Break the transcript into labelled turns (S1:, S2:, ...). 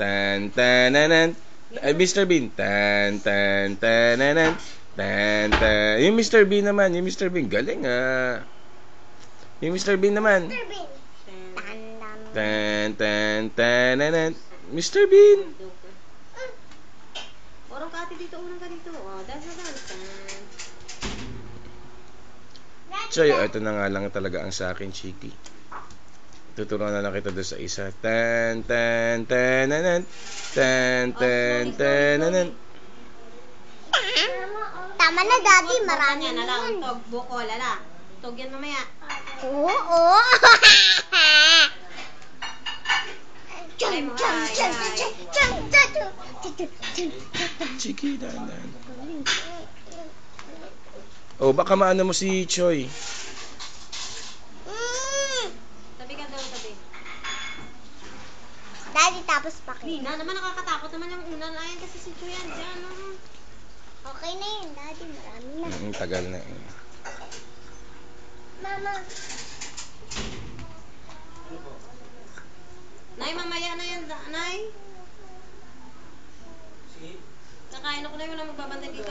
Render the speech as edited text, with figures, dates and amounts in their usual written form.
S1: tan, tananan. Ay, Mr. Bean. Tan, tan, tananan. Tan, tan. Yung Mr. Bean naman, yung Mr. Bean. Galing ah. Yung Mr. Bean naman.
S2: Mr. Bean.
S1: Tan, tan, tananan. Mr. Bean.
S2: Orong ka ate dito, unang ka dito. Oh, dance na dance.
S1: So, ito na nga lang talaga ang sa akin, Chiki. Tuturuan na lang kita doon sa isa. Tan, tan, tananan. Tan, tan, tananan.
S3: Tama na, Daddy. Marami
S2: yan.
S3: na
S2: Ala,
S3: yun.
S2: tog, buko, lala. Tog yan mamaya.
S3: Oo.
S2: Ay, mo,
S1: Chiki, dahan. Oh, baka maano mo si Choi.
S2: Tabi ka daw, tabi.
S3: Daddy, tapos pakita.
S2: Nina, naman nakakatakot naman yung una. Ayan kasi si Chuyan dyan.
S3: Okay na yun, Daddy. Marami na.
S1: Tagal na eh.
S3: Mama.
S2: Nay, mamaya na yan, Nay. Kakain ako na yung magbabantay dito.